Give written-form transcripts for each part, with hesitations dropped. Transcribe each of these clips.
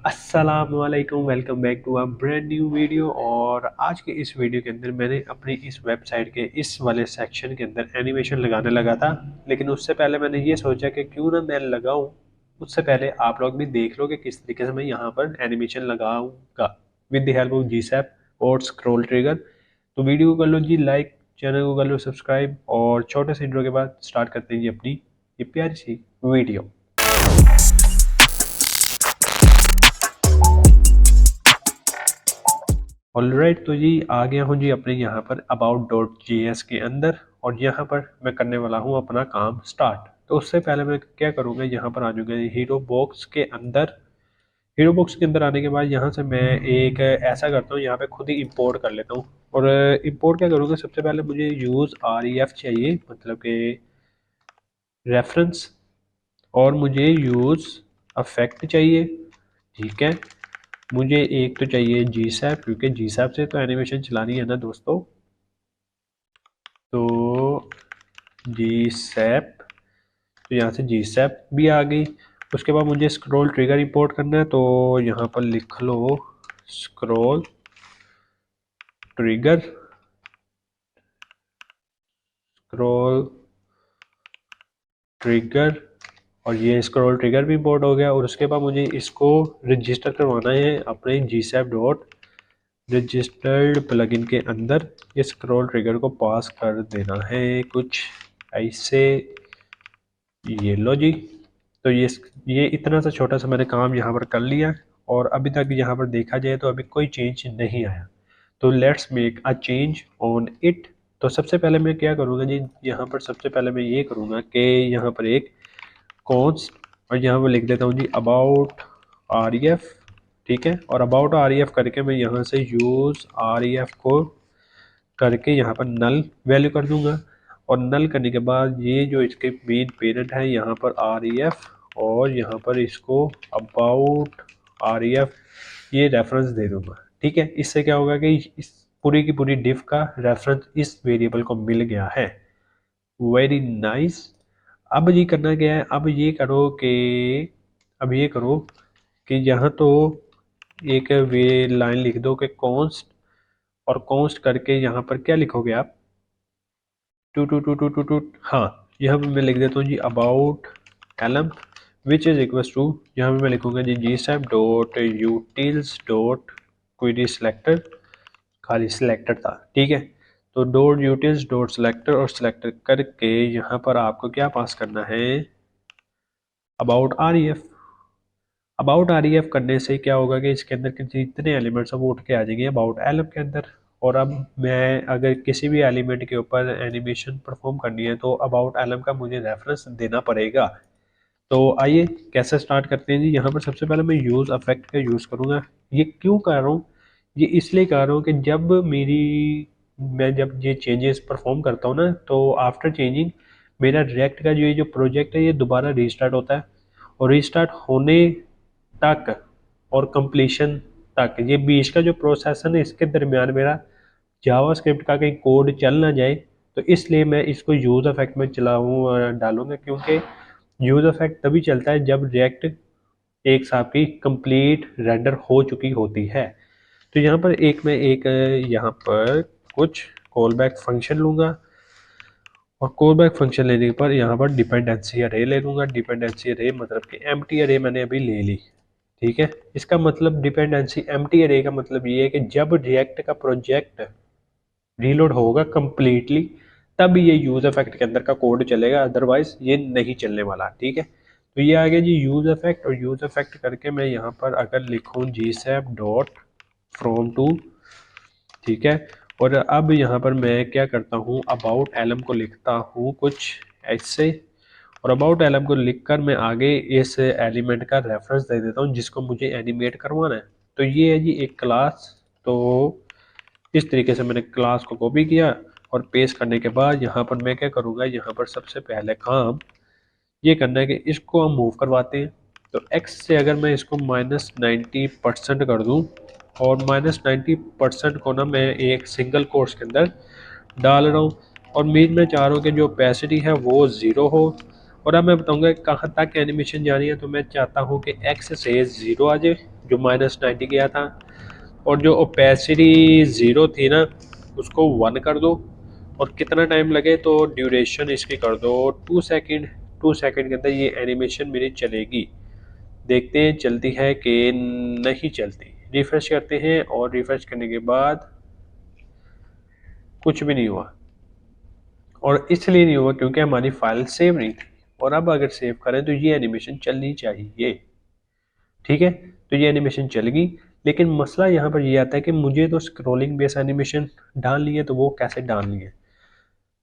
अस्सलामुअलैकुम, welcome back to a brand new video. और आज के इस वीडियो के अंदर मैंने अपनी इस वेबसाइट के इस वाले सेक्शन के अंदर एनिमेशन लगाने लगा था। लेकिन उससे पहले मैंने ये सोचा कि क्यों ना मैं लगाऊं, उससे पहले आप लोग भी देख लो कि किस तरीके से मैं यहाँ पर एनिमेशन लगाऊंगा with the help of GSAP और स्क्रॉल ट्रिगर। तो वीडियो को कर लो जी लाइक, चैनल को कर लो सब्सक्राइब, और छोटे से इंट्रो के बाद स्टार्ट करते हैं जी अपनी ये प्यारी सी वीडियो। ऑलराइट, तो जी आ गया हूँ जी अपने यहाँ पर about.js के अंदर, और यहाँ पर मैं करने वाला हूँ अपना काम स्टार्ट। तो उससे पहले मैं क्या करूँगा, यहाँ पर आ जाऊँगा हीरो बॉक्स के अंदर। हीरो बॉक्स के अंदर आने के बाद यहाँ से मैं एक ऐसा करता हूँ, यहाँ पे खुद ही इंपोर्ट कर लेता हूँ। और इंपोर्ट क्या करूँगा, सबसे पहले मुझे यूज़ ref चाहिए, मतलब कि रेफरेंस, और मुझे यूज़ अफेक्ट चाहिए। ठीक है, मुझे एक तो चाहिए जी सैप, क्योंकि जी सैप से तो एनिमेशन चलानी है ना दोस्तों। तो जी सैप, तो यहाँ से जी सैप भी आ गई। उसके बाद मुझे स्क्रॉल ट्रिगर इंपोर्ट करना है, तो यहाँ पर लिख लो स्क्रॉल ट्रिगर, स्क्रॉल ट्रिगर, और ये स्क्रॉल ट्रिगर भी इंपोर्ट हो गया। और उसके बाद मुझे इसको रजिस्टर करवाना है अपने जी सैप डॉट रजिस्टर्ड प्लगइन के अंदर। ये स्क्रॉल ट्रिगर को पास कर देना है कुछ ऐसे। ये लो जी, तो ये इतना सा छोटा सा मैंने काम यहाँ पर कर लिया। और अभी तक यहाँ पर देखा जाए तो अभी कोई चेंज नहीं आया। तो let's make a change on it. तो सबसे पहले मैं क्या करूँगा जी, यहाँ पर सबसे पहले मैं ये करूँगा कि यहाँ पर एक कॉन्स्ट, और यहाँ पर लिख देता हूँ जी अबाउट ref। ठीक है, और अबाउट ref करके मैं यहाँ से यूज़ ref को करके यहाँ पर नल वैल्यू कर दूंगा। और नल करने के बाद ये जो इसके मेन पेरेंट है यहाँ पर ref, और यहाँ पर इसको अबाउट ref ये रेफरेंस दे दूंगा। ठीक है, इससे क्या होगा कि इस पूरी की पूरी डिफ का रेफरेंस इस वेरिएबल को मिल गया है। Very nice. अब ये करना क्या है, अब ये करो कि यहाँ तो एक वे लाइन लिख दो कि कॉन्स्ट, और कॉन्स्ट करके यहाँ पर क्या लिखोगे आप, two two two two two two, हाँ, यहाँ पे मैं लिख देता हूँ G about elem which is equals to, यहाँ पे मैं लिखूंगा G G SAP dot utils dot query selector, खाली सिलेक्टर था। ठीक है, तो डॉट यूटिल्स डॉट सिलेक्टर, और सिलेक्टर करके यहाँ पर आपको क्या पास करना है, अबाउट ref। अबाउट ref करने से क्या होगा कि इसके अंदर के जितने एलिमेंट्स हैं वो उठ के आ जाएंगे अबाउट एलम के अंदर। और अब मैं अगर किसी भी एलिमेंट के ऊपर एनिमेशन परफॉर्म करनी है तो अबाउट एलम का मुझे रेफरेंस देना पड़ेगा। तो आइए कैसे स्टार्ट करते हैं जी। यहाँ पर सबसे पहले मैं यूज़ अफेक्ट का यूज़ करूँगा। ये क्यों कर रहा हूँ, ये इसलिए कर रहा हूँ कि मैं जब ये चेंजेस परफॉर्म करता हूँ ना, तो आफ्टर चेंजिंग मेरा रिएक्ट का जो प्रोजेक्ट है ये दोबारा रीस्टार्ट होता है। और रीस्टार्ट होने तक और कंप्लीशन तक, ये बीच का जो प्रोसेस है ना, इसके दरमियान मेरा जावास्क्रिप्ट का कहीं कोड चल ना जाए। तो इसलिए मैं इसको यूज़ इफेक्ट में डालूंगा, क्योंकि यूज़ इफेक्ट तभी चलता है जब रिएक्ट एक साथ की कंप्लीट रेंडर हो चुकी होती है। तो यहाँ पर यहाँ पर कुछ कॉल बैक फंक्शन लूँगा, और कॉल बैक फंक्शन लेने पर यहाँ पर डिपेंडेंसी अरे ले लूँगा। डिपेंडेंसी अरे मतलब कि एम्प्टी अरे मैंने अभी ले ली। ठीक है, इसका मतलब डिपेंडेंसी एम्प्टी अरे का मतलब ये है कि जब रिएक्ट का प्रोजेक्ट रीलोड होगा कंप्लीटली, तब ये यूज इफेक्ट के अंदर का कोड चलेगा, अदरवाइज ये नहीं चलने वाला। ठीक है, तो ये आ गया जी यूज इफेक्ट। और यूज इफेक्ट करके मैं यहाँ पर अगर लिखूँ जी सैप डॉट फ्रॉम टू, ठीक है, और अब यहाँ पर मैं क्या करता हूँ, अबाउट एलम को लिखता हूँ कुछ ऐसे। और अबाउट एलम को लिखकर मैं आगे इस एलिमेंट का रेफरेंस दे देता हूँ जिसको मुझे एनिमेट करवाना है। तो ये है जी एक क्लास। तो इस तरीके से मैंने क्लास को कॉपी किया, और पेस्ट करने के बाद यहाँ पर मैं क्या करूँगा, यहाँ पर सबसे पहले काम ये करना है कि इसको हम मूव करवाते हैं। तो x से अगर मैं इसको -90% कर दूँ, और -90% को ना मैं एक सिंगल कोर्स के अंदर डाल रहा हूँ, और मैं चाह रहा हूँ कि जो ओपेसिटी है वो ज़ीरो हो। और अब मैं बताऊँगा कहाँ तक एनिमेशन जानी है। तो मैं चाहता हूँ कि x से ज़ीरो आ जाए, जो -90 गया था, और जो ओपेसिटी 0 थी ना उसको 1 कर दो, और कितना टाइम लगे तो ड्यूरेशन इसकी कर दो 2 सेकंड। 2 सेकंड के अंदर ये एनिमेशन मेरी चलेगी। देखते हैं चलती है कि नहीं चलती। रिफ्रेश करते हैं, और रिफ्रेश करने के बाद कुछ भी नहीं हुआ, और इसलिए नहीं हुआ क्योंकि हमारी फाइल सेव नहीं थी। और अब अगर सेव करें तो ये एनिमेशन चलनी चाहिए। ठीक है, तो ये एनिमेशन चल गई। लेकिन मसला यहाँ पर ये आता है कि मुझे तो स्क्रोलिंग बेस एनिमेशन डालनी है, तो वो कैसे डालनी है,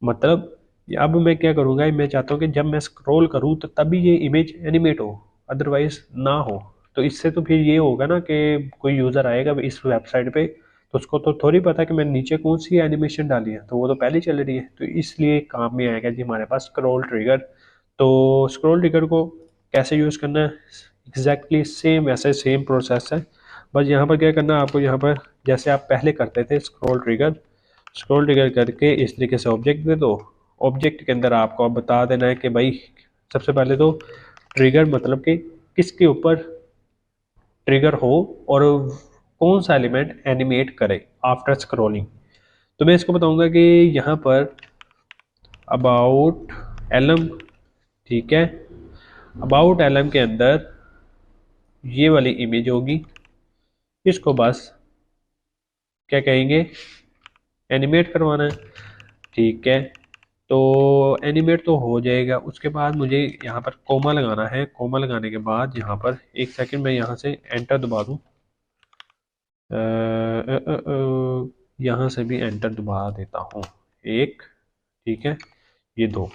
मतलब अब मैं क्या करूँगा, मैं चाहता हूँ कि जब मैं स्क्रॉल करूँ तो तभी ये इमेज एनिमेट हो, अदरवाइज ना हो। तो इससे तो फिर ये होगा ना कि कोई यूज़र आएगा इस वेबसाइट पे, तो उसको तो थोड़ी पता कि मैं नीचे कौन सी एनिमेशन डाली है, तो वो तो पहले ही चल रही है। तो इसलिए काम में आएगा जी हमारे पास स्क्रॉल ट्रिगर। तो स्क्रॉल ट्रिगर को कैसे यूज़ करना है, एग्जैक्टली सेम ऐसे सेम प्रोसेस है। बस यहाँ पर क्या करना है आपको, यहाँ पर जैसे आप पहले करते थे स्क्रॉल ट्रिगर करके इस तरीके से ऑब्जेक्ट दे दो। ऑब्जेक्ट के अंदर आपको अब बता देना है कि भाई सबसे पहले तो ट्रिगर मतलब कि किसके ऊपर ट्रिगर हो और कौन सा एलिमेंट एनिमेट करे आफ्टर स्क्रॉलिंग। तो मैं इसको बताऊंगा कि यहाँ पर अबाउट एलम, ठीक है, अबाउट एलम के अंदर ये वाली इमेज होगी, इसको बस क्या कहेंगे, एनिमेट करवाना है। ठीक है, तो एनिमेट तो हो जाएगा। उसके बाद मुझे यहाँ पर कोमा लगाना है। कोमा लगाने के बाद यहाँ पर एक सेकंड मैं यहाँ से एंटर दबा दूँ, यहाँ से भी एंटर दबा देता हूँ। एक, ठीक है, ये दो।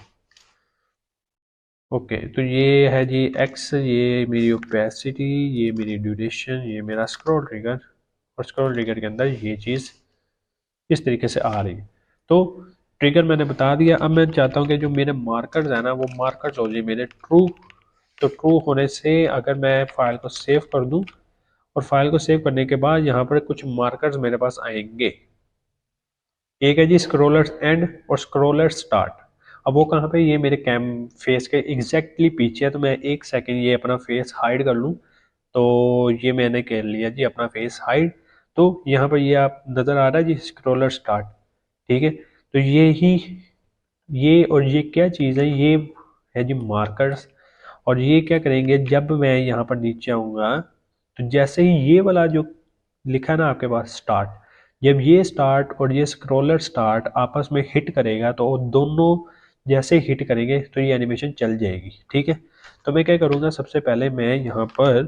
ओके, तो ये है जी एक्स, ये मेरी ओपेसिटी, ये मेरी ड्यूरेशन, ये मेरा स्क्रॉल ट्रिगर, और स्क्रॉल ट्रिगर के अंदर ये चीज़ इस तरीके से आ रही है। तो ट्रिगर मैंने बता दिया। अब मैं चाहता हूँ कि जो मेरे मार्कर्स है ना वो मार्कर्स हो जाए मेरे ट्रू। तो ट्रू होने से अगर मैं फाइल को सेव कर दूँ, और फाइल को सेव करने के बाद यहाँ पर कुछ मार्कर्स मेरे पास आएंगे। एक है जी स्क्रोलर एंड और स्क्रोलर स्टार्ट। अब वो कहाँ पे, ये मेरे कैम फेस के एग्जैक्टली पीछे है। तो मैं एक सेकंड ये अपना फेस हाइड कर लूँ, तो ये मैंने कर लिया जी अपना फेस हाइड। तो यहाँ पर ये आप नज़र आ रहा है जी स्क्रोलर स्टार्ट। ठीक है, तो ये और ये क्या चीज़ है, ये है जी मार्कर्स। और ये क्या करेंगे, जब मैं यहाँ पर नीचे आऊँगा तो जैसे ही ये वाला जो लिखा है ना आपके पास स्टार्ट, जब ये स्टार्ट और ये स्क्रोलर स्टार्ट आपस में हिट करेगा, तो वो दोनों जैसे हिट करेंगे तो ये एनिमेशन चल जाएगी। ठीक है, तो मैं क्या करूँगा, सबसे पहले मैं यहाँ पर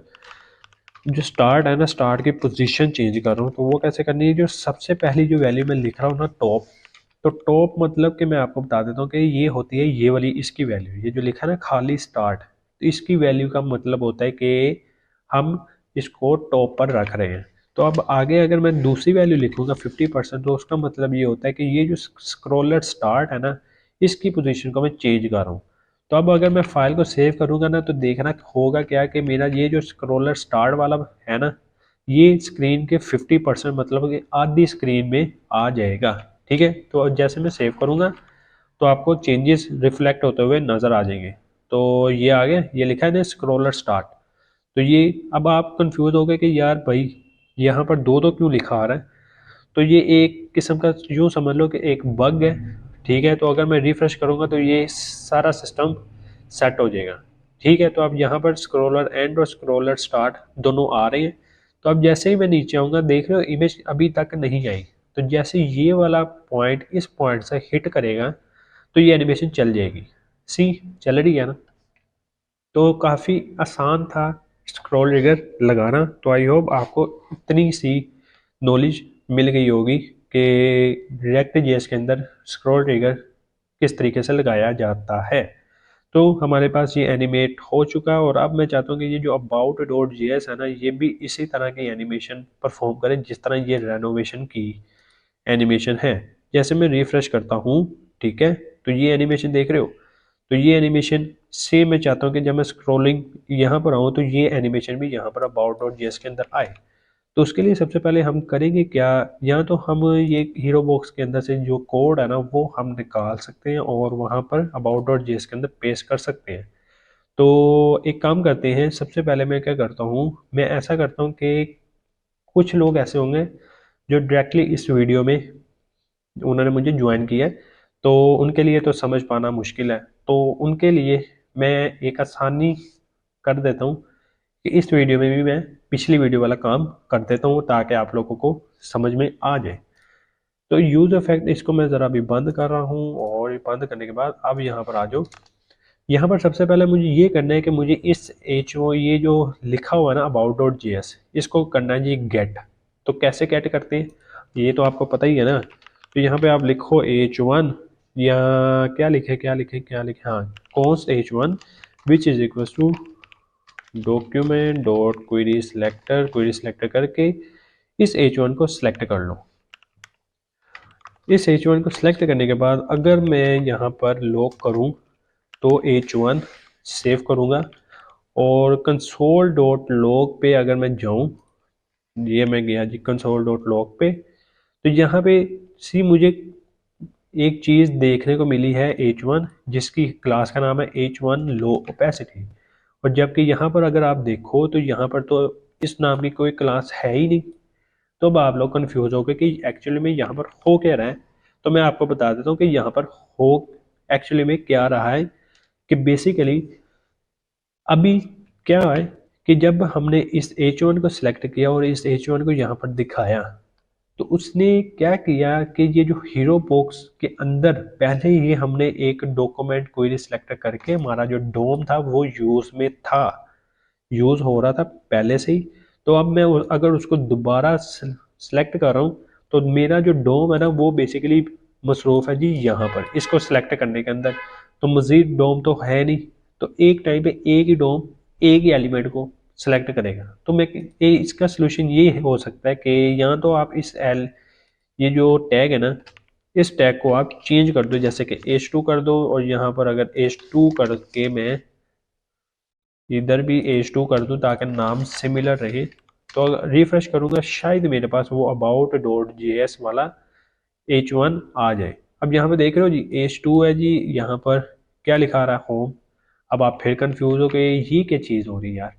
जो स्टार्ट है ना, स्टार्ट की पोजीशन चेंज कर रहा हूँ। तो वो कैसे करनी है, जो सबसे पहली जो वैल्यू मैं लिख रहा हूँ ना टॉप, तो टॉप मतलब कि मैं आपको बता देता हूँ कि ये होती है ये वाली इसकी वैल्यू, ये जो लिखा है ना खाली स्टार्ट, तो इसकी वैल्यू का मतलब होता है कि हम इसको टॉप पर रख रहे हैं। तो अब आगे अगर मैं दूसरी वैल्यू लिखूंगा 50%, तो उसका मतलब ये होता है कि ये जो स्क्रोलर स्टार्ट है ना इसकी पोजीशन को मैं चेंज कर रहा हूँ। तो अब अगर मैं फाइल को सेव करूंगा ना, तो देखना होगा क्या कि मेरा ये जो स्क्रोलर स्टार्ट वाला है ना, ये स्क्रीन के 50% मतलब कि आधी स्क्रीन में आ जाएगा। ठीक है, तो जैसे मैं सेव करूँगा तो आपको चेंजेस रिफ्लेक्ट होते हुए नज़र आ जाएंगे। तो ये आ गया, ये लिखा है ना स्क्रोलर स्टार्ट। तो ये अब आप कंफ्यूज हो गए कि यार भाई यहाँ पर दो दो क्यों लिखा आ रहा है। तो ये एक किस्म का यूँ समझ लो कि एक बग है। ठीक है, तो अगर मैं रिफ्रेश करूँगा तो ये सारा सिस्टम सेट हो जाएगा। ठीक है, तो अब यहाँ पर स्क्रोलर एंड और स्क्रोलर स्टार्ट दोनों आ रहे हैं। तो अब जैसे ही मैं नीचे आऊँगा, देख रहे हो इमेज अभी तक नहीं आई। तो जैसे ये वाला पॉइंट इस पॉइंट से हिट करेगा तो ये एनिमेशन चल जाएगी। सी चल रही है ना। तो काफ़ी आसान था स्क्रॉल ट्रिगर लगाना। तो आई होप आपको इतनी सी नॉलेज मिल गई होगी कि रिएक्ट जेएस के अंदर स्क्रॉल ट्रिगर किस तरीके से लगाया जाता है। तो हमारे पास ये एनिमेट हो चुका है, और अब मैं चाहता हूँ कि ये जो अबाउट डॉट जेएस है ना, ये भी इसी तरह की एनिमेशन परफॉर्म करे जिस तरह ये रेनोवेशन की एनिमेशन है। जैसे मैं रिफ्रेश करता हूँ, ठीक है, तो ये एनिमेशन देख रहे हो। तो ये एनिमेशन सेम मैं चाहता हूँ कि जब मैं स्क्रॉलिंग यहाँ पर आऊँ तो ये एनिमेशन भी यहाँ पर अबाउट डॉट जेएस के अंदर आए। तो उसके लिए सबसे पहले हम करेंगे क्या, या तो हम ये हीरो बॉक्स के अंदर से जो कोड है ना वो हम निकाल सकते हैं और वहाँ पर अबाउट डॉट जेएस के अंदर पेस्ट कर सकते हैं। तो एक काम करते हैं, सबसे पहले मैं क्या करता हूँ, मैं ऐसा करता हूँ कि कुछ लोग ऐसे होंगे जो डायरेक्टली इस वीडियो में उन्होंने मुझे ज्वाइन किया है, तो उनके लिए तो समझ पाना मुश्किल है। तो उनके लिए मैं एक आसानी कर देता हूँ कि इस वीडियो में भी मैं पिछली वीडियो वाला काम कर देता हूँ ताकि आप लोगों को समझ में आ जाए। तो यूज इफेक्ट इसको मैं ज़रा भी बंद कर रहा हूँ, और बंद करने के बाद अब यहाँ पर आ जाओ। यहाँ पर सबसे पहले मुझे ये करना है कि मुझे इस एच ओ ये जो लिखा हुआ है ना अबाउट डॉट जी एस, इसको करना है जी गेट। तो कैसे गेट करते हैं ये तो आपको पता ही है ना। तो यहाँ पे आप लिखो H1, या क्या लिखे हाँ, const H1 which is equal to document dot query selector करके इस H1 को सिलेक्ट कर लो। इस H1 को सिलेक्ट करने के बाद अगर मैं यहाँ पर लॉक करूँ तो H1 सेव करूँगा, और कंसोल डॉट लॉग पे अगर मैं जाऊँ, ये मैं गया जी कंसोल डॉट लॉग पे, तो यहाँ पे सी मुझे एक चीज़ देखने को मिली है H1 जिसकी क्लास का नाम है H1 लो ओपेसिटी। और जबकि यहाँ पर अगर आप देखो तो यहाँ पर तो इस नाम की कोई क्लास है ही नहीं। तो अब आप लोग कंफ्यूज हो गए कि एक्चुअली में यहाँ पर हो क्या रहा है। तो मैं आपको बता देता हूँ कि यहाँ पर हो एक्चुअली में क्या रहा है, कि बेसिकली अभी क्या है कि जब हमने इस H1 को सिलेक्ट किया और इस H1 को यहाँ पर दिखाया, तो उसने क्या किया कि ये जो हीरो बॉक्स के अंदर पहले ही हमने एक डॉक्यूमेंट क्वेरी सिलेक्ट करके हमारा जो डोम था वो यूज में था, यूज हो रहा था पहले से ही। तो अब मैं अगर उसको दोबारा सिलेक्ट कर रहा हूँ तो मेरा जो डोम है ना वो बेसिकली मसरूफ है जी यहाँ पर इसको सिलेक्ट करने के अंदर। तो मजीद डोम तो है नहीं, तो एक टाइम पे एक ही डोम एक ही एलिमेंट को सेलेक्ट करेगा। तो मैं इसका सोल्यूशन ये हो सकता है कि या तो आप इस एल ये जो टैग है ना, इस टैग को आप चेंज कर दो, जैसे कि H2 कर दो, और यहाँ पर अगर H2 करके मैं इधर भी H2 कर दूं ताकि नाम सिमिलर रहे। तो रिफ्रेश करूंगा शायद मेरे पास वो अबाउट डॉट जेएस वाला H1 आ जाए। अब यहाँ पे देख रहे हो जी H2 है जी, यहाँ पर क्या लिखा रहा है होम। अब आप फिर कंफ्यूज हो गए ये क्या चीज़ हो रही है यार।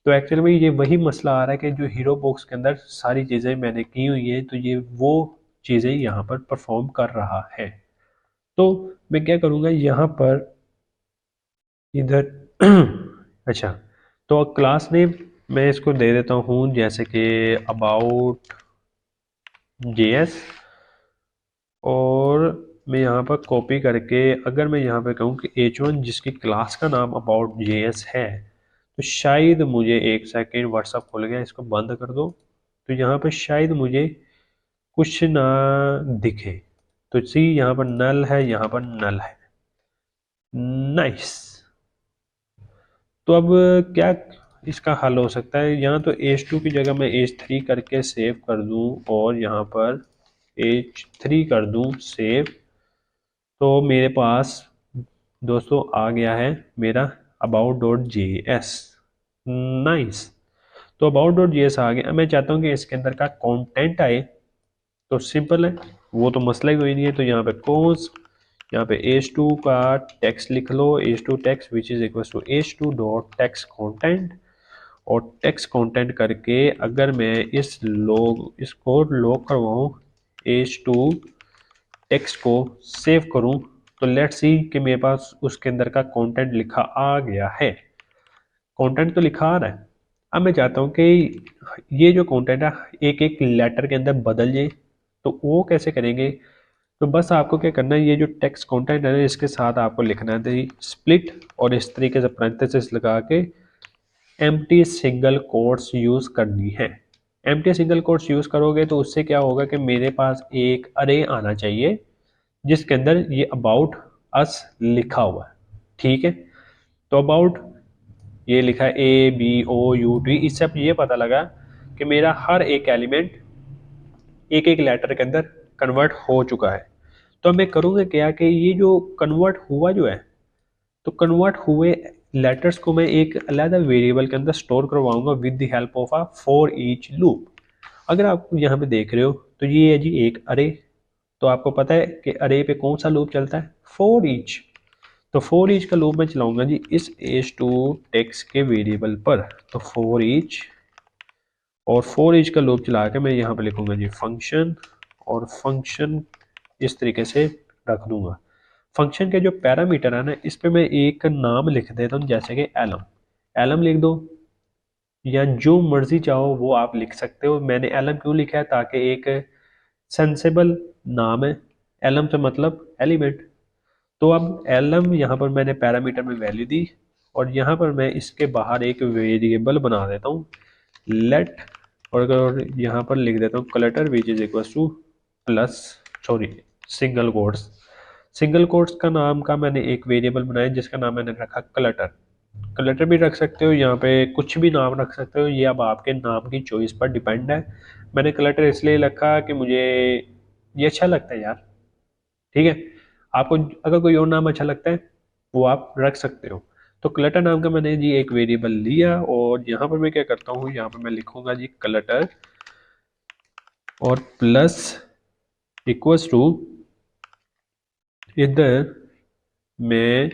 तो एक्चुअली में ये वही मसला आ रहा है कि जो हीरो बॉक्स के अंदर सारी चीज़ें मैंने की हुई है, तो ये वो चीज़ें यहाँ पर परफॉर्म कर रहा है। तो मैं क्या करूँगा यहाँ पर इधर अच्छा, तो क्लास नेम मैं इसको दे देता हूँ जैसे कि अबाउट जेएस, और मैं यहाँ पर कॉपी करके अगर मैं यहाँ पे कहूँ कि H1 जिसकी क्लास का नाम अबाउट जेएस है, तो शायद मुझे एक सेकेंड व्हाट्सअप खुल गया, इसको बंद कर दो। तो यहाँ पे शायद मुझे कुछ ना दिखे। तो सी यहाँ पर नल है, यहाँ पर नल है। नाइस। तो अब क्या इसका हल हो सकता है, यहाँ तो H2 की जगह मैं H3 करके सेव कर दूँ, और यहाँ पर H3 कर दूँ सेव। तो मेरे पास दोस्तों आ गया है मेरा about dot J S. Nice. तो अबाउट डॉट जे एस आ गया। मैं चाहता हूँ कि इसके अंदर का कंटेंट आए, तो सिंपल है, वो तो मसला ही कोई नहीं है। तो यहाँ पे कॉन्स, यहाँ पे H2 का टेक्स्ट लिख लो, H2 text which is equal to H2 dot text content, और टेक्स्ट कंटेंट करके अगर मैं इस लॉग इसको लॉग करवाऊँ H2 टेक्स्ट को सेव करूं, तो लेट्स सी कि मेरे पास उसके अंदर का कंटेंट लिखा आ गया है। कंटेंट तो लिखा आ रहा है। अब मैं चाहता हूं कि ये जो कंटेंट है एक एक लेटर के अंदर बदल जाए। तो वो कैसे करेंगे, तो बस आपको क्या करना है, ये जो टेक्स्ट कंटेंट है इसके साथ आपको लिखना है स्प्लिट, और इस तरीके से पैरेंथेसिस लगा के एम्प्टी सिंगल कोट्स यूज करनी है। एम्प्टी सिंगल कोट्स यूज करोगे तो उससे क्या होगा कि मेरे पास एक अरे आना चाहिए जिसके अंदर ये अबाउट अस लिखा हुआ है। ठीक है, तो अबाउट ये लिखा है ABOUT, इससे अब ये पता लगा कि मेरा हर एक एलिमेंट एक एक लेटर के अंदर कन्वर्ट हो चुका है। तो अब मैं करूँगा क्या कि ये जो कन्वर्ट हुआ जो है, तो कन्वर्ट हुए लेटर्स को मैं एक अलग वेरिएबल के अंदर स्टोर करवाऊंगा with the help of a for each loop. अगर आप यहाँ पे देख रहे हो तो ये है जी एक अरे। तो आपको पता है कि अरे पे कौन सा लूप चलता है, फॉर ईच। तो फॉर ईच का लूप मैं चलाऊंगा जी इस एज टू टेक्स्ट के वेरिएबल पर। तो फॉर ईच, और फॉर ईच का लूप चला के मैं यहाँ पे लिखूंगा जी फंक्शन, और फंक्शन इस तरीके से रख दूंगा। फंक्शन के जो पैरामीटर है ना, इस पे मैं एक नाम लिख देता हूँ, जैसे कि एलम। एलम लिख दो, या जो मर्जी चाहो वो आप लिख सकते हो। मैंने एलम क्यों लिखा है, ताकि एक सेंसेबल नाम है। एलम से मतलब एलिमेंट। तो अब एलम यहाँ पर मैंने पैरामीटर में वैल्यू दी, और यहाँ पर मैं इसके बाहर एक वेरिएबल बना देता हूँ लेट, और अगर यहाँ पर लिख देता हूँ clutter which is equal two plus, sorry, single quotes. Single quotes का नाम का मैंने एक वेरिएबल बनाया जिसका नाम मैंने रखा क्लटर। क्लटर भी रख सकते हो, यहाँ पे कुछ भी नाम रख सकते हो, ये अब आपके नाम की चॉइस पर डिपेंड है। मैंने क्लटर इसलिए रखा कि मुझे ये अच्छा लगता है यार। ठीक है, आपको अगर कोई और नाम अच्छा लगता है वो आप रख सकते हो। तो क्लटर नाम का मैंने जी एक वेरिएबल लिया, और यहाँ पर मैं क्या करता हूँ, यहाँ पर मैं लिखूंगा जी क्लटर और प्लस इक्वल्स टू, इधर मैं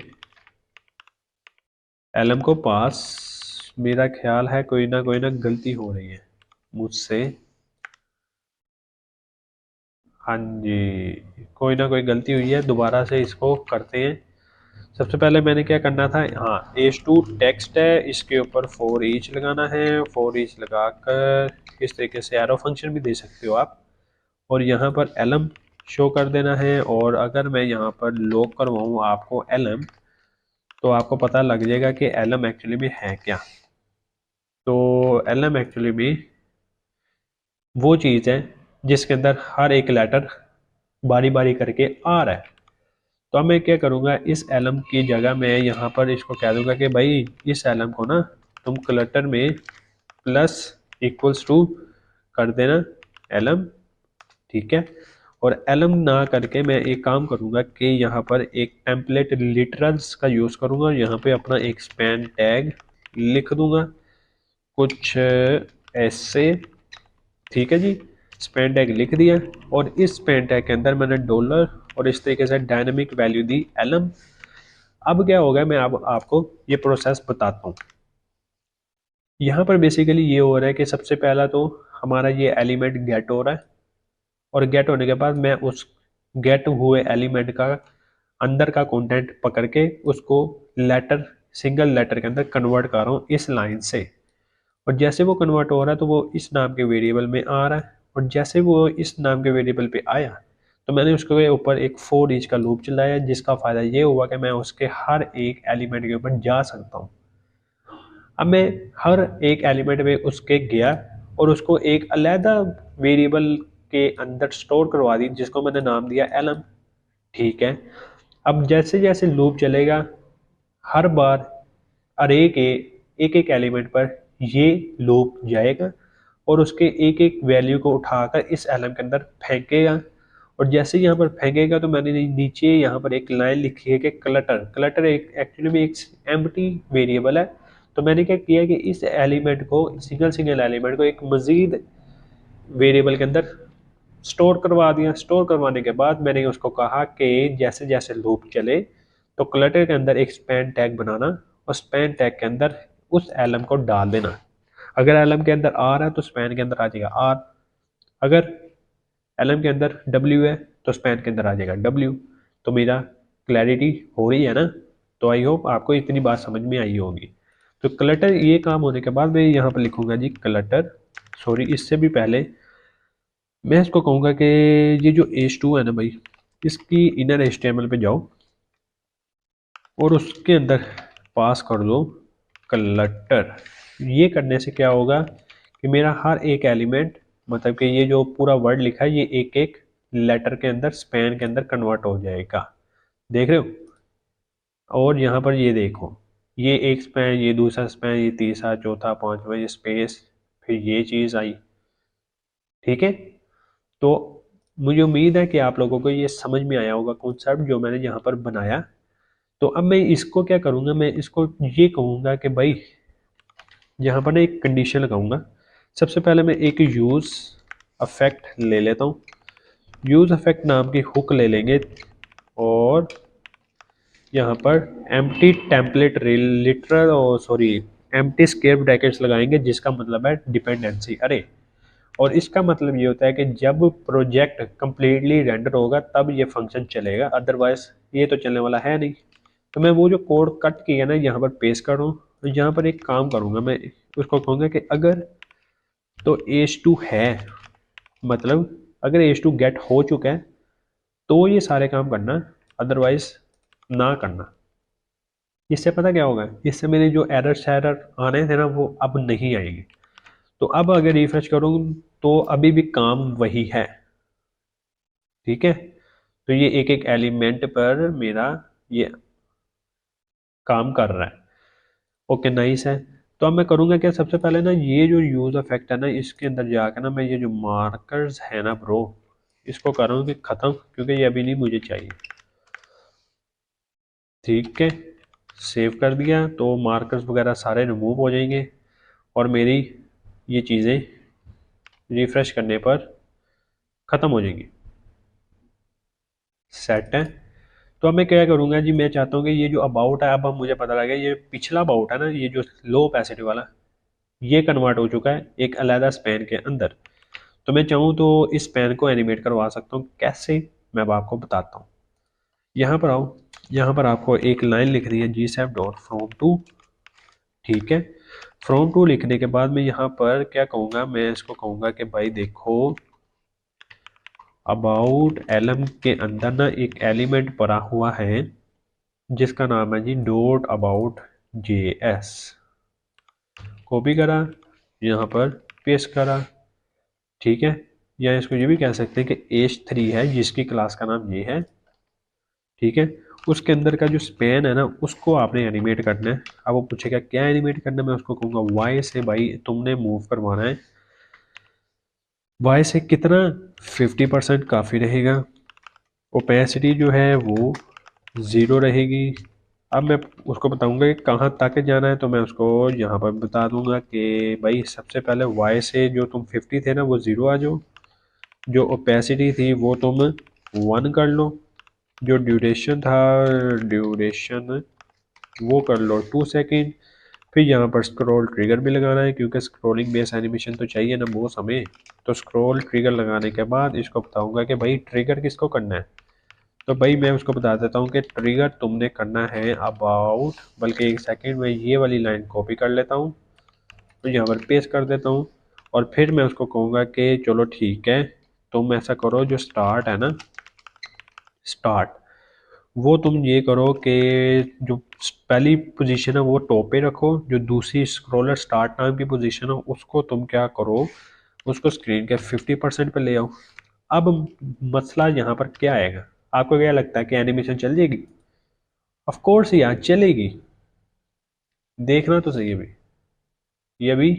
एलम को पास, मेरा ख्याल है कोई ना गलती हो रही है मुझसे। हाँ जी, कोई ना कोई गलती हुई है, दोबारा से इसको करते हैं। सबसे पहले मैंने क्या करना था, हाँ एज टू टेक्स्ट है, इसके ऊपर फॉर ईच लगाना है। फॉर ईच लगाकर इस तरीके से एरो फंक्शन भी दे सकते हो आप, और यहाँ पर एलम शो कर देना है। और अगर मैं यहाँ पर लॉक करवाऊँ आपको एलम, तो आपको पता लग जाएगा कि एलम एक्चुअली में है क्या। तो एलम एक्चुअली में वो चीज़ है जिसके अंदर हर एक लेटर बारी बारी करके आ रहा है। तो अब मैं क्या करूँगा, इस एलम की जगह मैं यहाँ पर इसको कह दूंगा कि भाई इस एलम को ना तुम क्लटर में प्लस इक्वल्स टू कर देना एलम। ठीक है, और एलम ना करके मैं एक काम करूँगा कि यहाँ पर एक टेम्पलेट लिटरल्स का यूज़ करूँगा, यहाँ पे अपना एक स्पैन टैग लिख दूंगा कुछ ऐसे। ठीक है जी, स्पेन टैग लिख दिया, और इस स्पेन टैग के अंदर मैंने डॉलर और इस तरीके से डायनामिक वैल्यू दी एलम। अब क्या होगा, मैं अब आपको ये प्रोसेस बताता हूँ। यहाँ पर बेसिकली ये हो रहा है कि सबसे पहला तो हमारा ये एलिमेंट गेट हो रहा है, और गेट होने के बाद मैं उस गेट हुए एलिमेंट का अंदर का कंटेंट पकड़ के उसको लेटर, सिंगल लेटर के अंदर कन्वर्ट कर रहा हूँ इस लाइन से। और जैसे वो कन्वर्ट हो रहा है तो वो इस नाम के वेरिएबल में आ रहा है, और जैसे वो इस नाम के वेरिएबल पे आया तो मैंने उसके ऊपर एक फॉर ईच का लूप चलाया, जिसका फ़ायदा ये हुआ कि मैं उसके हर एक एलिमेंट के ऊपर जा सकता हूँ। अब मैं हर एक एलिमेंट में उसके गया और उसको एक अलहदा वेरिएबल के अंदर स्टोर करवा दी, जिसको मैंने नाम दिया एलम। ठीक है, अब जैसे जैसे लूप चलेगा हर बार अरे के एक एक एलिमेंट पर ये लूप जाएगा, और उसके एक एक वैल्यू को उठाकर इस एलम के अंदर फेंकेगा। और जैसे ही यहाँ पर फेंकेगा तो मैंने नीचे यहाँ पर एक लाइन लिखी है कि क्लटर। क्लटर एक एक्चुअली में एक एम्प्टी वेरिएबल है। तो मैंने क्या किया कि इस एलिमेंट को, सिंगल सिंगल एलिमेंट को एक मजीद वेरिएबल के अंदर स्टोर करवा दिया। स्टोर करवाने के बाद मैंने उसको कहा कि जैसे जैसे लूप चले तो क्लटर के अंदर एक स्पैन टैग बनाना, और स्पैन टैग के अंदर उस एलम को डाल देना। अगर एलम के अंदर आर है तो स्पैन के अंदर आ जाएगा आर, अगर एलम के अंदर डब्ल्यू है तो स्पैन के अंदर आ जाएगा डब्ल्यू। तो मेरा क्लैरिटी हो रही है ना। तो आई होप आपको इतनी बात समझ में आई होगी। तो क्लटर ये काम होने के बाद मैं यहाँ पर लिखूंगा जी क्लटर, सॉरी इससे भी पहले मैं इसको कहूँगा कि ये जो h2 है ना भाई, इसकी इनर एचटीएमएल पे जाओ और उसके अंदर पास कर दो क्लटर। ये करने से क्या होगा कि मेरा हर एक एलिमेंट, मतलब कि ये जो पूरा वर्ड लिखा है ये एक एक लेटर के अंदर, स्पैन के अंदर कन्वर्ट हो जाएगा। देख रहे हो, और यहाँ पर ये देखो, ये एक स्पैन, ये दूसरा स्पैन, ये तीसरा, चौथा, पांचवा, ये स्पेस, फिर ये चीज़ आई। ठीक है, तो मुझे उम्मीद है कि आप लोगों को ये समझ में आया होगा कॉन्सेप्ट जो मैंने यहाँ पर बनाया। तो अब मैं इसको क्या करूँगा, मैं इसको ये कहूँगा कि भाई यहाँ पर ना एक कंडीशन लगाऊंगा। सबसे पहले मैं एक यूज़ अफेक्ट ले लेता हूँ, यूज़ अफेक्ट नाम की हुक ले लेंगे, और यहाँ पर एम्प्टी टेम्पलेट लिटरल और सॉरी एम्प्टी स्क्वेयर ब्रैकेट्स लगाएंगे, जिसका मतलब है डिपेंडेंसी अरे। और इसका मतलब ये होता है कि जब प्रोजेक्ट कंप्लीटली रेंडर होगा तब ये फंक्शन चलेगा, अदरवाइज ये तो चलने वाला है नहीं। तो मैं वो जो कोड कट किया ना यहाँ पर पेस्ट करूँ, तो यहाँ पर एक काम करूँगा, मैं उसको कहूँगा कि अगर तो H2 है, मतलब अगर H2 गेट हो चुका है तो ये सारे काम करना, अदरवाइज ना करना। इससे पता क्या होगा, इससे मेरे जो एरर शैरर आने थे ना वो अब नहीं आएंगे। तो अब अगर रिफ्रेश करूँ तो अभी भी काम वही है, ठीक है। तो ये एक एक एलिमेंट पर मेरा ये काम कर रहा है। ओके नाइस है। तो अब मैं करूँगा क्या, सबसे पहले ना ये जो यूज इफेक्ट है ना इसके अंदर जाकर ना मैं ये जो मार्कर्स है ना ब्रो, इसको करूँगी ख़त्म, क्योंकि ये अभी नहीं मुझे चाहिए। ठीक है, सेव कर दिया तो मार्कर्स वगैरह सारे रिमूव हो जाएंगे और मेरी ये चीज़ें रिफ्रेश करने पर ख़त्म हो जाएंगी। सेट है। तो अब मैं क्या करूँगा जी, मैं चाहता हूँ कि ये जो अबाउट है, अब मुझे पता लगा ये पिछला अबाउट है ना, ये जो लो ओपेसिटी वाला, ये कन्वर्ट हो चुका है एक अलहदा स्पैन के अंदर। तो मैं चाहूँ तो इस स्पैन को एनिमेट करवा सकता हूँ, कैसे मैं अब आपको बताता हूँ। यहाँ पर आओ, यहाँ पर आपको एक लाइन लिख रही है जी सेफ डॉट फ्रॉम टू, ठीक है। फ्रॉम टू लिखने के बाद मैं यहाँ पर क्या कहूँगा, मैं इसको कहूँगा कि भाई देखो अबाउट एलम के अंदर ना एक एलिमेंट पड़ा हुआ है जिसका नाम है G dot about J S. Copy करा, यहाँ पर पेस्ट करा, ठीक है। या इसको ये भी कह सकते हैं कि H3 है जिसकी क्लास का नाम ये है, ठीक है। उसके अंदर का जो स्पैन है ना उसको आपने एनिमेट करना है। अब वो पूछेगा क्या एनिमेट करना है, मैं उसको कहूँगा वाई से, भाई तुमने मूव करवाना है। वाई से कितना, 50% काफ़ी रहेगा। ओपेसिटी जो है वो 0 रहेगी। अब मैं उसको बताऊंगा कि कहाँ तक जाना है, तो मैं उसको यहाँ पर बता दूंगा कि भाई सबसे पहले वाई से जो तुम 50 थे ना वो 0 आ जाओ, जो ओपेसिटी थी वो तुम 1 कर लो, जो ड्यूरेशन था ड्यूरेशन वो कर लो 2 सेकेंड। फिर यहाँ पर स्क्रॉल ट्रिगर भी लगाना है क्योंकि स्क्रॉलिंग बेस एनिमेशन तो चाहिए ना वो हमें। तो स्क्रॉल ट्रिगर लगाने के बाद इसको बताऊंगा कि भाई ट्रिगर किसको करना है। तो भाई मैं उसको बता देता हूँ कि ट्रिगर तुमने करना है अबाउट, बल्कि एक सेकेंड में ये वाली लाइन कॉपी कर लेता हूँ, तो यहाँ पर पेस्ट कर देता हूँ। और फिर मैं उसको कहूँगा कि चलो ठीक है तुम ऐसा करो, जो स्टार्ट है ना स्टार्ट, वो तुम ये करो कि जो पहली पोजीशन है वो टॉप पे रखो, जो दूसरी स्क्रॉलर स्टार्ट नाम की पोजीशन है उसको तुम क्या करो, उसको स्क्रीन के 50% पे ले आओ। अब मसला यहाँ पर क्या आएगा, आपको क्या लगता है कि एनिमेशन चल जाएगी? ऑफ कोर्स यार चलेगी, देखना तो सही अभी। ये अभी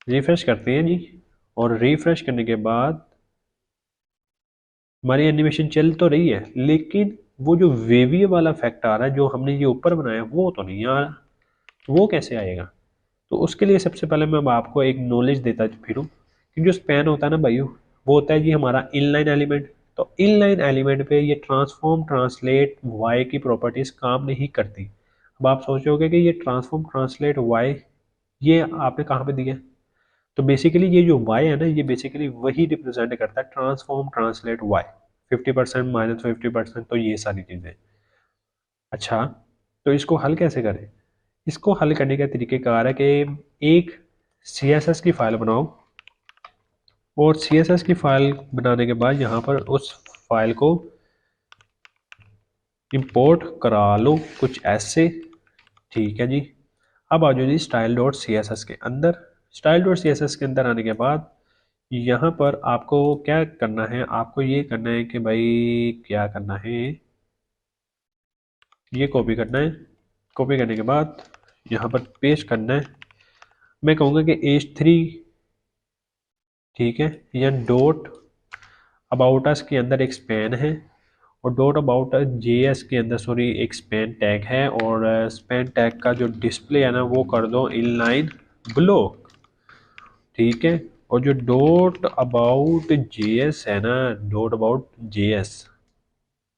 रिफ्रेश करते हैं जी, और रिफ्रेश करने के बाद हमारी एनिमेशन चल तो रही है, लेकिन वो जो वेवी वाला इफेक्ट आ रहा है जो हमने ये ऊपर बनाया वो तो नहीं आ रहा। वो कैसे आएगा? तो उसके लिए सबसे पहले मैं आपको एक नॉलेज देता फिरूँ कि जो स्पैन होता है ना भाई वो होता है जी हमारा इनलाइन एलिमेंट। तो इनलाइन एलिमेंट पे ये ट्रांसफॉर्म ट्रांसलेट वाई की प्रॉपर्टीज काम नहीं करती। अब आप सोचोगे कि ये ट्रांसफॉर्म ट्रांसलेट वाई ये आपने कहाँ पे दिया है? तो बेसिकली ये जो वाई है ना ये बेसिकली वही रिप्रेजेंट करता है ट्रांसफॉर्म ट्रांसलेट वाई, 50% -50%, तो ये सारी चीज़ें। अच्छा, तो इसको हल कैसे करें? इसको हल करने का तरीक़ेकार है कि एक CSS की फ़ाइल बनाओ, और CSS की फ़ाइल बनाने के बाद यहाँ पर उस फाइल को इंपोर्ट करा लो कुछ ऐसे, ठीक है जी। अब आ जाओ G style dot C S S के अंदर। Style dot C S S के अंदर आने के बाद यहाँ पर आपको क्या करना है, आपको ये करना है कि भाई क्या करना है, ये कॉपी करना है। कॉपी करने के बाद यहाँ पर पेस्ट करना है। मैं कहूँगा कि H3, ठीक है, या डॉट अबाउट अस के अंदर एक स्पैन है, और डॉट अबाउट JS के अंदर सॉरी एक स्पैन टैग है, और स्पैन टैग का जो डिस्प्ले है ना वो कर दो इनलाइन ब्लो, ठीक है। और जो डॉट अबाउट JS है ना, डॉट अबाउट JS,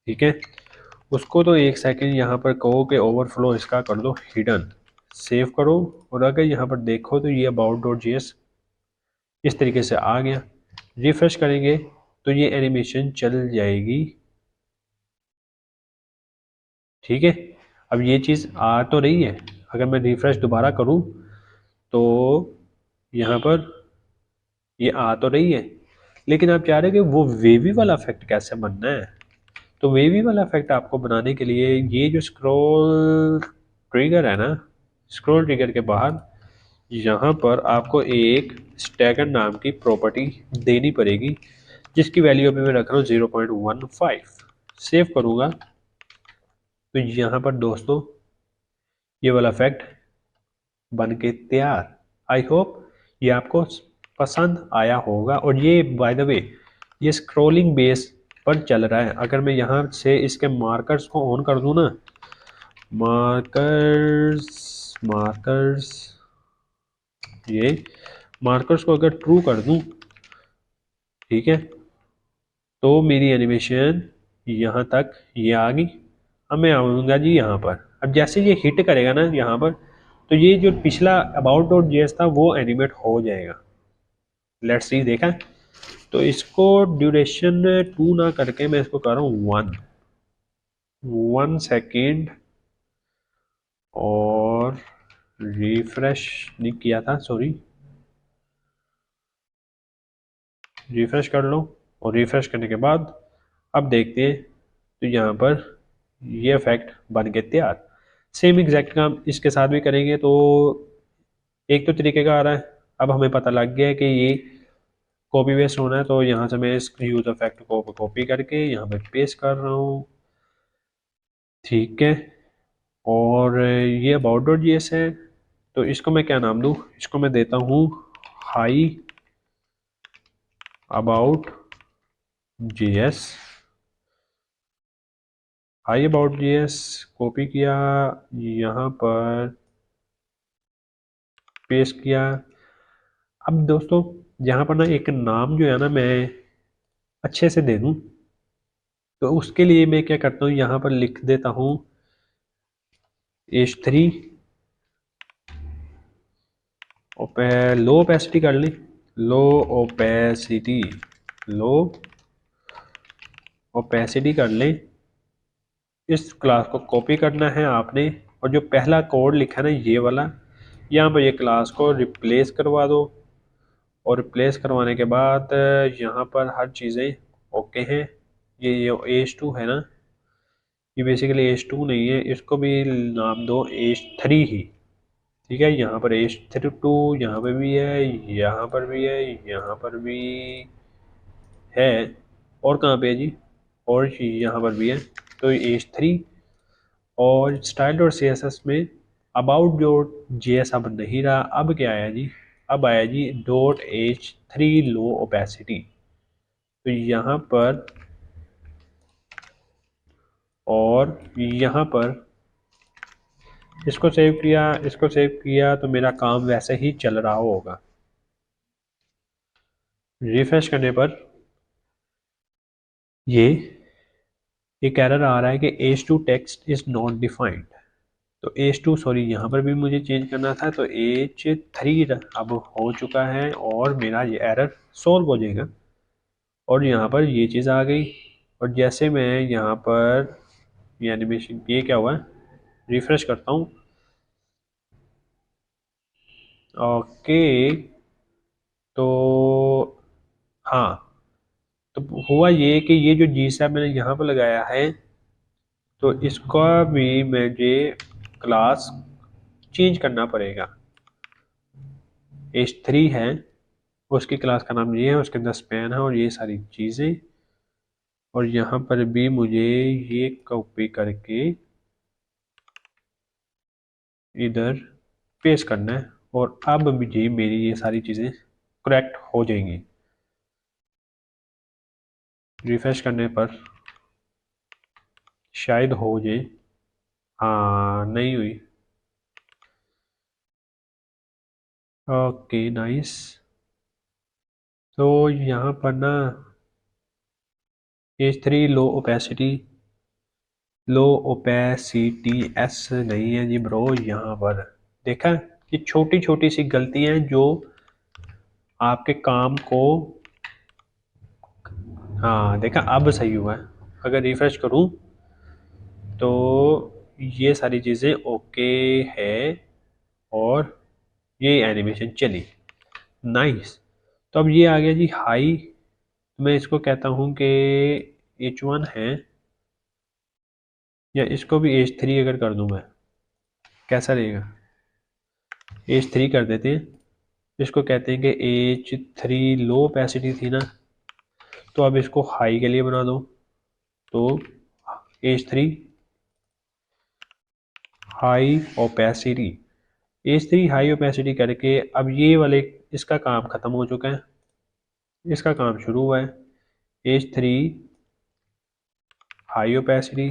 ठीक है, उसको तो 1 सेकंड यहाँ पर कहो कि ओवरफ्लो इसका कर दो हिडन, सेव करो, और अगर यहाँ पर देखो तो ये अबाउट डॉट जी एस इस तरीके से आ गया। रिफ्रेश करेंगे तो ये एनिमेशन चल जाएगी। ठीक है, अब ये चीज़ आ तो रही है। अगर मैं रिफ्रेश दोबारा करूँ तो यहाँ पर ये आ तो रही है, लेकिन आप चाह रहे हैं कि वो वेवी वाला इफेक्ट कैसे बनना है। तो वेवी वाला इफेक्ट आपको बनाने के लिए ये जो स्क्रॉल ट्रिगर है ना, स्क्रॉल ट्रिगर के बाहर यहाँ पर आपको एक स्टैगर नाम की प्रॉपर्टी देनी पड़ेगी, जिसकी वैल्यू अभी मैं रख रहा हूँ 0.15। सेव करूँगा तो यहाँ पर दोस्तों ये वाला इफेक्ट बन के तैयार। आई होप ये आपको पसंद आया होगा। और ये बाय द वे ये स्क्रॉलिंग बेस पर चल रहा है। अगर मैं यहाँ से इसके मार्कर्स को ऑन कर दूँ ना, मार्कर्स मार्कर्स ये मार्कर्स को अगर ट्रू कर दूँ, ठीक है, तो मेरी एनिमेशन यहाँ तक ये आ गई। अब मैं आऊँगा जी यहाँ पर। अब जैसे ये हिट करेगा ना यहाँ पर, तो ये जो पिछला अबाउट डॉट जेएस था वो एनिमेट हो जाएगा। लेट्स सी, देखा। तो इसको ड्यूरेशन 2 ना करके मैं इसको कर रहा हूँ 1 सेकेंड। और रिफ्रेश नहीं किया था, सॉरी, रिफ्रेश कर लो। और रिफ्रेश करने के बाद अब देखते हैं तो यहाँ पर ये इफेक्ट बन के तैयार। सेम एग्जैक्ट काम इसके साथ भी करेंगे तो एक तो तरीके का आ रहा है। अब हमें पता लग गया है कि ये कॉपी पेस्ट होना है, तो यहाँ से मैं इस यूज इफेक्ट को कॉपी करके यहाँ पे पेस्ट कर रहा हूँ। ठीक है, और ये अबाउट डॉट जी एस है, तो इसको मैं क्या नाम दूँ? इसको मैं देता हूँ high about G S. High about G S copy किया, यहाँ पर पेस्ट किया। अब दोस्तों यहाँ पर ना एक नाम जो है ना मैं अच्छे से दे दूँ, तो उसके लिए मैं क्या करता हूँ, यहाँ पर लिख देता हूँ H3। लो ओपेसिटी कर ली, लो ओपेसिटी, लो ओपेसिटी कर लें। इस क्लास को कॉपी करना है आपने, और जो पहला कोड लिखा है ना ये वाला, यहाँ पर ये क्लास को रिप्लेस करवा दो। और रिप्लेस करवाने के बाद यहाँ पर हर चीज़ें ओके हैं। ये H2 है ना, ये बेसिकली H2 नहीं है, इसको भी नाम दो H3 ही। ठीक है, यहाँ पर H2 यहाँ पे भी है, यहाँ पर भी है, यहाँ पर भी है, और कहाँ पे है जी, और यहाँ पर भी है। तो H3। और style dot C S S में अबाउट डॉट जे एस अब नहीं रहा, अब क्या आया जी? अब आया जी .H3 लो ओपेसिटी। तो यहाँ पर और यहाँ पर इसको सेव किया, इसको सेव किया, तो मेरा काम वैसे ही चल रहा होगा। रिफ्रेश करने पर ये एक एरर आ रहा है कि H2 text is not defined. तो H2 सॉरी यहाँ पर भी मुझे चेंज करना था, तो H3 अब हो चुका है और मेरा ये एरर सॉल्व हो जाएगा। और यहाँ पर ये चीज़ आ गई। और जैसे मैं यहाँ पर ये एनिमेशन, ये क्या हुआ, रिफ्रेश करता हूँ। ओके, तो हाँ, तो हुआ ये कि ये जो जी सैप मैंने यहाँ पर लगाया है, तो इसका भी मुझे क्लास चेंज करना पड़ेगा। H3 है, उसकी क्लास का नाम ये है, उसके अंदर स्पैन है और ये सारी चीज़ें। और यहाँ पर भी मुझे ये कॉपी करके इधर पेस्ट करना है, और अब मुझे मेरी ये सारी चीज़ें करेक्ट हो जाएंगी। रिफ्रेश करने पर शायद हो जाए। हाँ, नहीं हुई। Okay, nice. तो यहाँ पर ना H3 लो ओपेसिटी लो ओपेसिटी एस नहीं है जी ब्रो। यहाँ पर देखा, ये छोटी छोटी सी गलतियां हैं जो आपके काम को, हाँ देखा अब सही हुआ है। अगर रिफ्रेश करूं तो ये सारी चीज़ें ओके है और ये एनिमेशन चली। नाइस। तो अब ये आ गया जी हाई। मैं इसको कहता हूँ कि H1 है, या इसको भी H3 अगर कर दूं मैं, कैसा रहेगा? H3 कर देते हैं। इसको कहते हैं कि H3 लो ओपेसिटी थी ना, तो अब इसको हाई के लिए बना दो। तो H3 high opacity, H3 high opacity करके अब ये वाले, इसका काम ख़त्म हो चुका है, इसका काम शुरू हुआ है। H3 high opacity.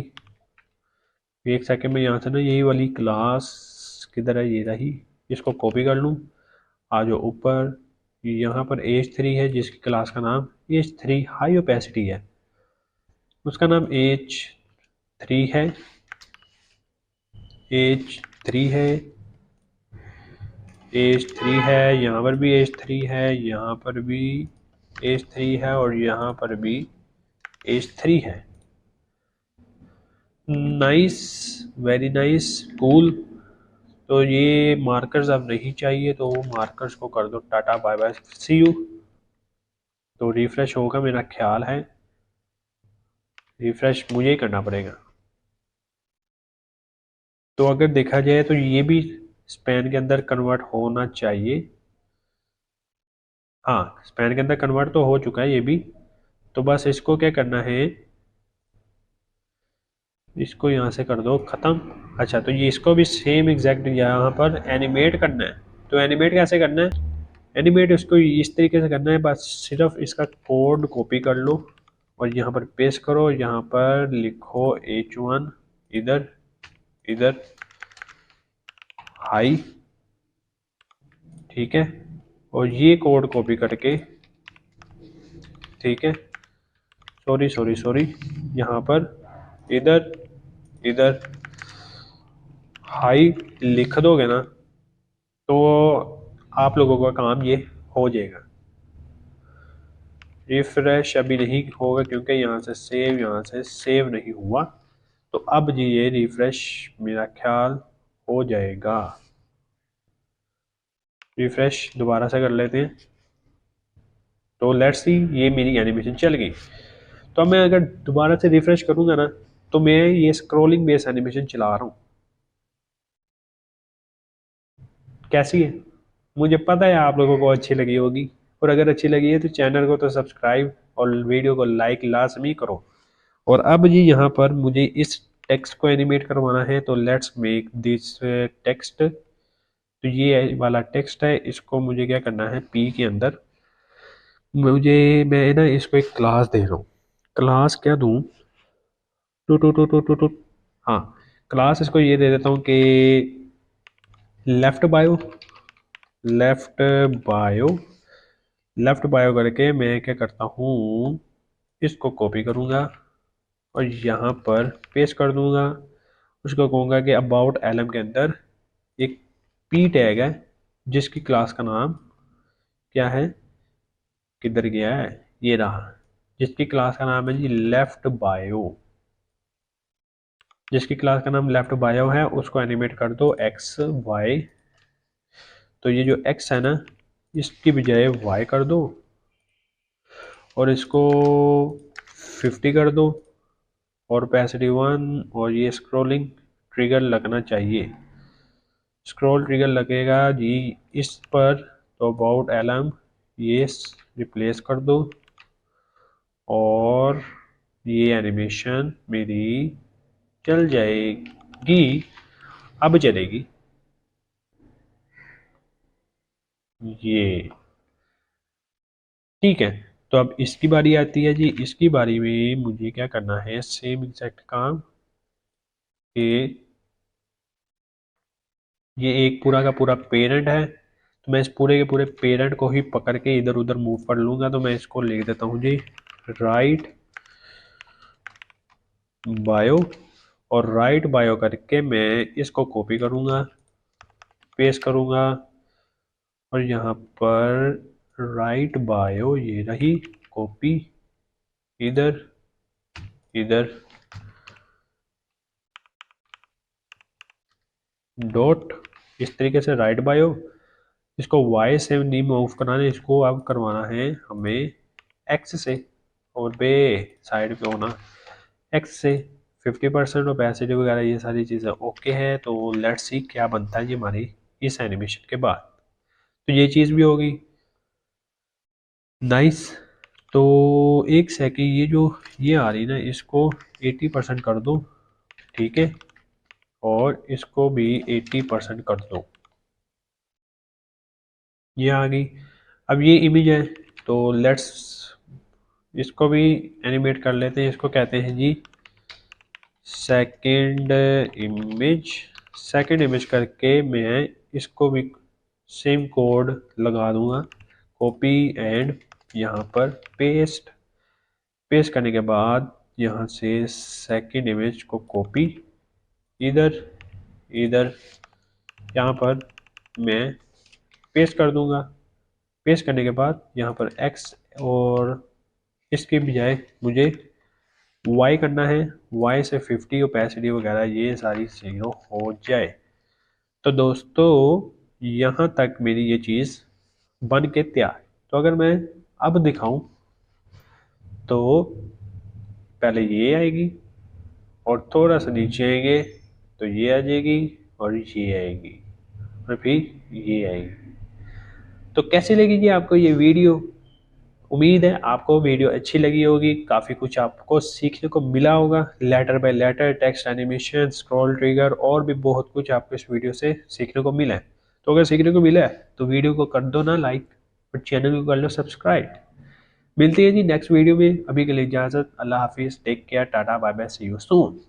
एक सेकंड में यहाँ से ना यही वाली क्लास किधर है, ये रही, इसको कॉपी कर लूँ। आ जाओ ऊपर, यहाँ पर H3 है जिसकी क्लास का नाम H3 हाई ओपेसिटी है, उसका नाम H3 है। H3 है, H3 है, यहाँ पर भी H3 है, यहाँ पर भी H3 है और यहाँ पर भी H3 है। Nice, very nice, cool. तो ये मार्कर्स अब नहीं चाहिए, तो मार्कर्स को कर दो tata bye bye see you. तो रिफ्रेश होगा मेरा ख्याल है, रिफ्रेश मुझे ही करना पड़ेगा। तो अगर देखा जाए तो ये भी स्पैन के अंदर कन्वर्ट होना चाहिए। हाँ, स्पैन के अंदर कन्वर्ट तो हो चुका है ये भी। तो बस इसको क्या करना है, इसको यहाँ से कर दो ख़त्म। अच्छा, तो ये इसको भी सेम एग्जैक्ट यहाँ पर एनिमेट करना है। तो एनिमेट कैसे करना है? एनिमेट इसको इस तरीके से करना है, बस सिर्फ इसका कोड कॉपी कर लो और यहाँ पर पेस्ट करो, यहाँ पर लिखो H1 इधर, इधर हाई, ठीक है, और ये कोड कॉपी करके, ठीक है, सॉरी सॉरी सॉरी, यहाँ पर इधर, इधर हाई लिख दोगे ना, तो आप लोगों का काम ये हो जाएगा। रिफ्रेश अभी नहीं होगा क्योंकि यहाँ से सेव नहीं हुआ। तो अब जी ये रिफ्रेश मेरा ख्याल हो जाएगा। रिफ्रेश दोबारा से कर लेते हैं। तो लेट्स सी, ये मेरी एनिमेशन चल गई। तो अब मैं अगर दोबारा से रिफ्रेश करूंगा ना, तो मैं ये स्क्रॉलिंग बेस एनिमेशन चला रहा हूँ। कैसी है? मुझे पता है आप लोगों को अच्छी लगी होगी, और अगर अच्छी लगी है तो चैनल को तो सब्सक्राइब और वीडियो को लाइक लाजमी करो। और अब जी यहाँ पर मुझे इस टेक्स्ट को एनिमेट करवाना है, तो लेट्स मेक दिस टेक्स्ट। तो ये वाला टेक्स्ट है, इसको मुझे क्या करना है, पी के अंदर मैं ना इसको एक क्लास दे रहा हूँ। क्लास क्या दूँ? Two two two two two two हाँ, क्लास इसको ये दे देता हूँ कि लेफ्ट बायो, लेफ्ट बायो, लेफ्ट बायो करके मैं क्या करता हूँ, इसको कॉपी करूँगा और यहाँ पर पेस्ट कर दूँगा। उसको कहूँगा कि अबाउट एलएम के अंदर एक पी टैग है जिसकी क्लास का नाम क्या है, किधर गया है, ये रहा, जिसकी क्लास का नाम है जी लेफ्ट बायो। जिसकी क्लास का नाम लेफ्ट बायो है उसको एनिमेट कर दो एक्स वाई। तो ये जो एक्स है ना, इसकी बजाय वाई कर दो और इसको 50 कर दो और ओपेसिटी 1, और ये स्क्रॉलिंग ट्रिगर लगना चाहिए। स्क्रॉल ट्रिगर लगेगा जी इस पर, तो अबाउट एलएम ये रिप्लेस कर दो और ये एनिमेशन मेरी चल जाएगी। अब चलेगी ये, ठीक है। तो अब इसकी बारी आती है जी। इसकी बारी में मुझे क्या करना है, सेम एग्जैक्ट काम कि ये एक पूरा का पूरा पेरेंट है, तो मैं इस पूरे के पूरे पेरेंट को ही पकड़ के इधर उधर मूव कर लूँगा। तो मैं इसको लिख देता हूँ जी राइट बायो, और राइट बायो करके मैं इसको कॉपी करूँगा, पेस्ट करूँगा, और यहाँ पर राइट बायो ये रही, कॉपी, इधर इधर, डॉट, इस तरीके से राइट बायो। इसको वाई से नहीं मूव कराना, इसको अब करवाना है हमें एक्स से, और बे साइड पे होना एक्स से। 50% ओपेसिटी वगैरह ये सारी चीज़ें ओके है। तो लेट्स सी क्या बनता है ये हमारी इस एनिमेशन के बाद। तो ये चीज़ भी होगी, नाइस। तो एक सेकंड, ये जो ये आ रही ना, इसको 80% कर दो, ठीक है, और इसको भी 80% कर दो, ये आ गई। अब ये इमेज है, तो लेट्स इसको भी एनिमेट कर लेते हैं। इसको कहते हैं जी सेकंड इमेज। सेकंड इमेज करके मैं इसको भी सेम कोड लगा दूंगा, कॉपी एंड यहाँ पर पेस्ट। पेस्ट करने के बाद यहाँ से सेकंड इमेज को कॉपी, इधर इधर, यहाँ पर मैं पेस्ट कर दूंगा। पेस्ट करने के बाद यहाँ पर एक्स, और इसके बजाय मुझे वाई करना है। वाई से 50 ओपेसिटी वगैरह ये सारी ज़ीरो हो जाए। तो दोस्तों यहाँ तक मेरी ये चीज़ बन के तैयार। तो अगर मैं अब दिखाऊं तो पहले ये आएगी, और थोड़ा सा नीचे आएंगे तो ये आ जाएगी, और ये आएगी, और फिर ये आएगी। तो कैसी लगी जी आपको ये वीडियो? उम्मीद है आपको वीडियो अच्छी लगी होगी, काफ़ी कुछ आपको सीखने को मिला होगा। Letter by letter, text animation, scroll trigger, और भी बहुत कुछ आपको इस वीडियो से सीखने को मिला है। तो अगर सीखने को मिला है तो वीडियो को कर दो ना लाइक, और चैनल को कर लो सब्सक्राइब। मिलती है जी नेक्स्ट वीडियो में। अभी के लिए इजाज़त, अल्लाह हाफिज़, take care, tata bye bye, see you soon.